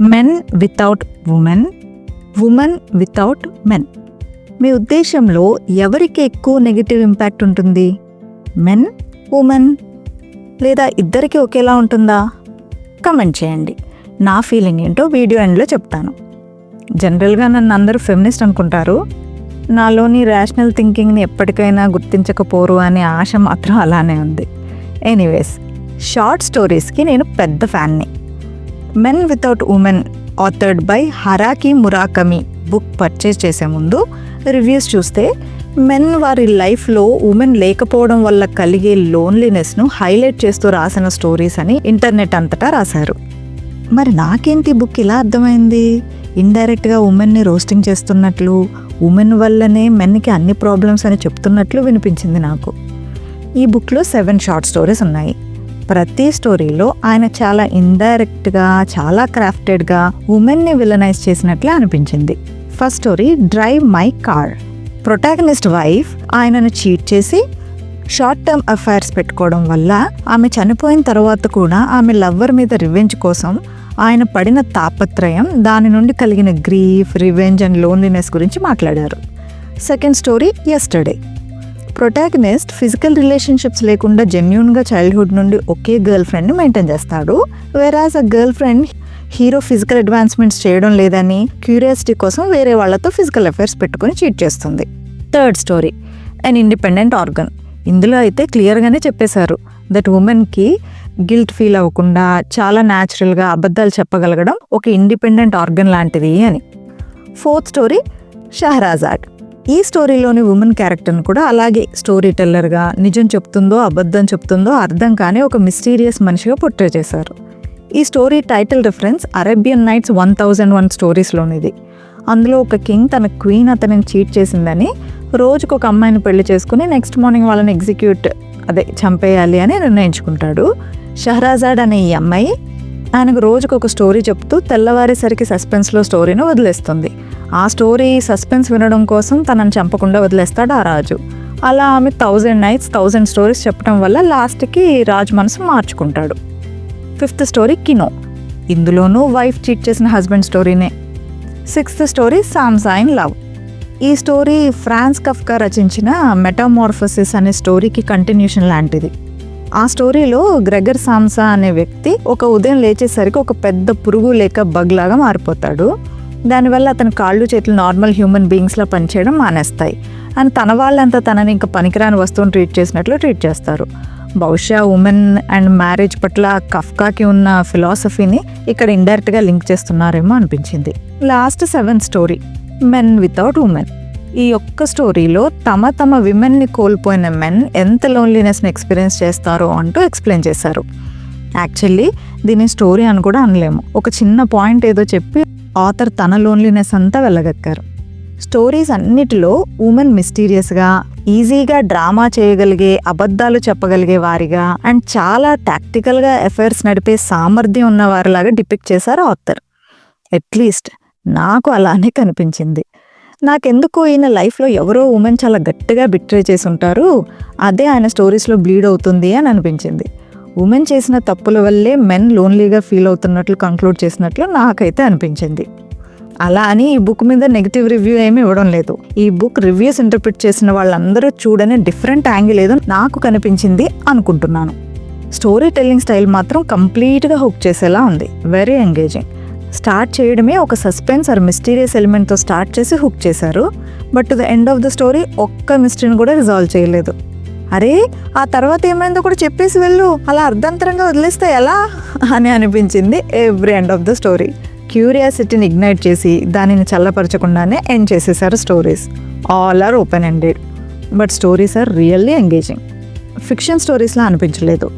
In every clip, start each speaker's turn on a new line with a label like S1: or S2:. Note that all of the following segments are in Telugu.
S1: Men without women, women without men. మీ ఉద్దేశంలో ఎవరికి ఎక్కువ నెగిటివ్ ఇంపాక్ట్ ఉంటుంది? మెన్, ఉమెన్, లేదా ఇద్దరికి ఒకేలా ఉంటుందా? కమెంట్ చేయండి. నా ఫీలింగ్ ఏంటో వీడియో ఎండ్లో చెప్తాను. జనరల్గా నన్ను అందరూ ఫెమినిస్ట్ అనుకుంటారు. నాలోని రేషనల్ థింకింగ్ని ఎప్పటికైనా గుర్తించకపోరు అనే ఆశ మాత్రం అలానే ఉంది. ఎనీవేస్, షార్ట్ స్టోరీస్కి నేను పెద్ద ఫ్యాన్ని. Men without women authored by Haruki Murakami book purchase చేసే ముందు రివ్యూస్ చూస్తే మెన్ వారి లైఫ్లో ఉమెన్ లేకపోవడం వల్ల కలిగే లోన్లీనెస్ను హైలైట్ చేస్తూ రాసిన స్టోరీస్ అని ఇంటర్నెట్ అంతటా రాశారు. మరి నాకేంటి బుక్ ఇలా అర్థమైంది? ఇండైరెక్ట్గా ఉమెన్ని రోస్టింగ్ చేస్తున్నట్లు, ఉమెన్ వల్లనే మెన్కి అన్ని ప్రాబ్లమ్స్ అని చెప్తున్నట్లు వినిపించింది నాకు. ఈ బుక్లో 7 షార్ట్ స్టోరీస్ ఉన్నాయి. ప్రతి స్టోరీలో ఆయన చాలా ఇండైరెక్ట్గా, చాలా క్రాఫ్టెడ్గా ఉమెన్ని విలనైజ్ చేసినట్లే అనిపించింది. First story, drive my car. Protagonist wife ఆయనను చీట్ చేసి షార్ట్ టర్మ్ అఫైర్స్ పెట్టుకోవడం వల్ల ఆమె చనిపోయిన తర్వాత కూడా ఆమె లవ్వర్ మీద రివెంజ్ కోసం ఆయన పడిన తాపత్రయం, దాని నుండి కలిగిన గ్రీఫ్, రివెంజ్ అండ్ లోన్లీనెస్ గురించి మాట్లాడారు. Second story, yesterday. Protagonist physical relationships లేకుండా జెన్యూన్గా చైల్డ్హుడ్ నుండి ఒకే గర్ల్ ఫ్రెండ్ని మెయింటైన్ చేస్తాడు. వెరాజ్ ఆ girl friend hero physical advancements చేయడం లేదని క్యూరియాసిటీ కోసం వేరే వాళ్లతో ఫిజికల్ అఫైర్స్ పెట్టుకుని చీట్ చేస్తుంది. Third story, an independent organ. ఇందులో అయితే క్లియర్గానే చెప్పేశారు దట్ ఉమెన్కి గిల్ట్ ఫీల్ అవ్వకుండా చాలా న్యాచురల్గా అబద్ధాలు చెప్పగలగడం ఒక ఇండిపెండెంట్ ఆర్గన్ లాంటిది అని. Fourth story, Scheherazade. ఈ స్టోరీలోని ఉమెన్ క్యారెక్టర్ని కూడా అలాగే స్టోరీ టెల్లర్గా, నిజం చెప్తుందో అబద్ధం చెప్తుందో అర్థం కాని ఒక మిస్టీరియస్ మనిషిగా పోర్ట్రే చేశారు. ఈ story title reference Arabian nights 1001 స్టోరీస్లోనిది. అందులో ఒక కింగ్ తన క్వీన్ అతనిని చీట్ చేసిందని రోజుకు ఒక అమ్మాయిని పెళ్లి చేసుకుని నెక్స్ట్ మార్నింగ్ వాళ్ళని చంపేయాలి అని నిర్ణయించుకుంటాడు. షహరాజాద్ అనే ఈ అమ్మాయి ఆయనకు రోజుకు ఒక స్టోరీ చెప్తూ తెల్లవారేసరికి సస్పెన్స్లో స్టోరీని వదిలేస్తుంది. ఆ స్టోరీ సస్పెన్స్ వినడం కోసం తనని చంపకుండా వదిలేస్తాడు ఆ రాజు. అలా ఆమె 1000 నైట్స్ 1000 స్టోరీస్ చెప్పడం వల్ల లాస్ట్కి రాజు మనసు మార్చుకుంటాడు. Fifth story, Kino. ఇందులోనూ వైఫ్ చీట్ చేసిన హస్బెండ్ స్టోరీనే. Sixth story, Samsa in love. ఈ స్టోరీ ఫ్రాన్స్ కఫ్కా రచించిన మెటామార్ఫోసిస్ అనే స్టోరీకి కంటిన్యూషన్ లాంటిది. ఆ స్టోరీలో గ్రెగర్ సామ్సా అనే వ్యక్తి ఒక ఉదయం లేచేసరికి ఒక పెద్ద పురుగు లేక బగ్ లాగా మారిపోతాడు. దానివల్ల అతని కాళ్ళు చేతులు నార్మల్ హ్యూమన్ బీయింగ్స్లా పనిచేయడం మానేస్తాయి. అని తన వాళ్ళంతా తనని ఇంకా పనికిరాని వస్తువుని ట్రీట్ చేసినట్లు ట్రీట్ చేస్తారు. బహుశా ఉమెన్ అండ్ మ్యారేజ్ పట్ల కఫ్కాకి ఉన్న ఫిలాసఫీని ఇక్కడ ఇండైరెక్ట్గా లింక్ చేస్తున్నారేమో అనిపించింది. Last 7th story, men without women. ఈ ఒక్క స్టోరీలో తమ విమెన్ని కోల్పోయిన మెన్ ఎంత లోన్లీనెస్ని ఎక్స్పీరియన్స్ చేస్తారో అంటూ ఎక్స్ప్లెయిన్ చేశారు. యాక్చువల్లీ దీని స్టోరీ అని కూడా అనలేము. ఒక చిన్న పాయింట్ ఏదో చెప్పి ఆథర్ తన లోన్లీనెస్ అంతా వెళ్ళగక్కారు. స్టోరీస్ అన్నిటిలో ఉమెన్ మిస్టీరియస్గా, ఈజీగా డ్రామా చేయగలిగే, అబద్ధాలు చెప్పగలిగే వారిగా అండ్ చాలా టాక్టికల్గా అఫైర్స్ నడిపే సామర్థ్యం ఉన్న వారిలాగా డిపిక్ట్ చేశారు ఆథర్. అట్లీస్ట్ నాకు అలానే కనిపించింది. నాకెందుకో ఈయన లైఫ్లో ఎవరో ఉమెన్ చాలా గట్టిగా బిట్రే చేసి ఉంటారు, అదే ఆయన స్టోరీస్లో బ్లీడ్ అవుతుంది అని అనిపించింది. ఉమెన్ చేసిన తప్పుల వల్లే మెన్ లోన్లీగా ఫీల్ అవుతున్నట్లు కంక్లూడ్ చేసినట్లు నాకైతే అనిపించింది. అలా అని ఈ బుక్ మీద నెగిటివ్ రివ్యూ ఏమీ ఇవ్వడం లేదు. ఈ బుక్ రివ్యూస్ ఇంటర్ప్రిట్ చేసిన వాళ్ళందరూ చూడని డిఫరెంట్ యాంగిల్ ఏదో నాకు కనిపించింది అనుకుంటున్నాను. స్టోరీ టెల్లింగ్ స్టైల్ మాత్రం కంప్లీట్గా హుక్ చేసేలా ఉంది. Very engaging. స్టార్ట్ చేయడమే ఒక సస్పెన్స్ ఆర్ మిస్టీరియస్ ఎలిమెంట్తో స్టార్ట్ చేసి హుక్ చేశారు. But to the end of the story ఒక్క మిస్టరీని కూడా రిజాల్వ్ చేయలేదు. అరే ఆ తర్వాత ఏమైందో కూడా చెప్పేసి వెళ్ళు, అలా అర్ధంతరంగా వదిలేస్తే ఎలా అని అనిపించింది every end of the story. క్యూరియాసిటీని ఇగ్నైట్ చేసి దానిని చల్లపరచకుండానే ఎండ్ చేసేసారు stories. All are open ended but stories are really engaging. Fiction స్టోరీస్లా అనిపించలేదు,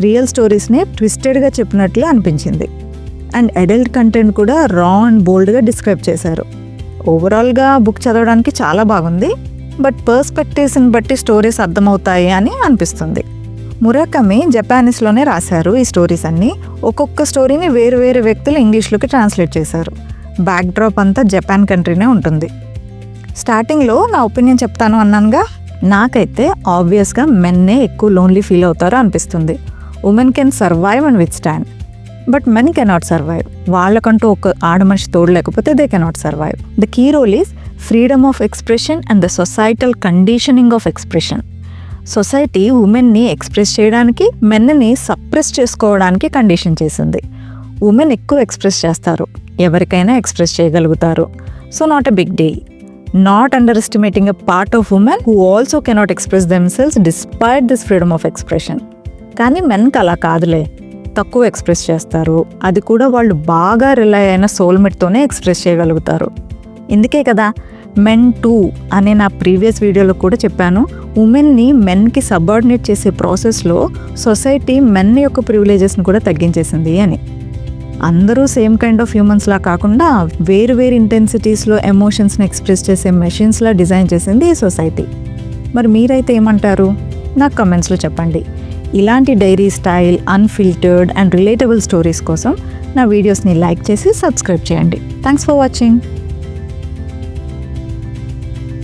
S1: రియల్ స్టోరీస్ని ట్విస్టెడ్గా చెప్పినట్లే అనిపించింది. అండ్ అడల్ట్ కంటెంట్ కూడా రా అండ్ బోల్డ్గా డిస్క్రైబ్ చేశారు. ఓవరాల్గా బుక్ చదవడానికి చాలా బాగుంది. బట్ పర్స్పెక్టివ్స్ని బట్టి స్టోరీస్ అర్థమవుతాయి అని అనిపిస్తుంది. మురాకమి జపానీస్లోనే రాశారు ఈ స్టోరీస్ అన్నీ. ఒక్కొక్క స్టోరీని వేరు వేరు వ్యక్తులు ఇంగ్లీష్లోకి ట్రాన్స్లేట్ చేశారు. బ్యాక్డ్రాప్ అంతా జపాన్ కంట్రీనే ఉంటుంది. స్టార్టింగ్లో నా ఒపీనియన్ చెప్తాను అన్నానుగా, నాకైతే ఆబ్వియస్గా మెన్నే ఎక్కువ లోన్లీ ఫీల్ అవుతారో అనిపిస్తుంది. Women can survive and withstand. But men cannot survive. వాళ్ళకంటూ ఒక ఆడమనిషి తోడు లేకపోతే they cannot survive. The key role is freedom of expression and the societal conditioning of expression. Society ఉమెన్ని ఎక్స్ప్రెస్ చేయడానికి, మెన్ని సప్రెస్ చేసుకోవడానికి కండిషన్ చేసింది. ఉమెన్ ఎక్కువ ఎక్స్ప్రెస్ చేస్తారు, ఎవరికైనా ఎక్స్ప్రెస్ చేయగలుగుతారు. So not a big deal. Not underestimating a part of women who also cannot express themselves despite this freedom of expression. కానీ మెన్కి అలా కాదులే, తక్కువ ఎక్స్ప్రెస్ చేస్తారు. అది కూడా వాళ్ళు బాగా రిలై అయిన సోల్మేట్తోనే ఎక్స్ప్రెస్ చేయగలుగుతారు. ఇందుకే కదా మెన్ టూ అనే నా ప్రీవియస్ వీడియోలో కూడా చెప్పాను, ఉమెన్ని మెన్కి సబార్డినేట్ చేసే ప్రాసెస్లో సొసైటీ మెన్ యొక్క ప్రివిలేజెస్ని కూడా తగ్గించేసింది అని. అందరూ సేమ్ కైండ్ ఆఫ్ హ్యూమన్స్లా కాకుండా వేరు వేరు ఇంటెన్సిటీస్లో ఎమోషన్స్ని ఎక్స్ప్రెస్ చేసే మెషిన్స్లా డిజైన్ చేసింది ఈ సొసైటీ. మరి మీరైతే ఏమంటారు? నాకు కమెంట్స్లో చెప్పండి. ఇలాంటి diary style, unfiltered and relatable stories కోసం నా వీడియోస్ని లైక్ చేసి సబ్స్క్రైబ్ చేయండి. Thanks for watching.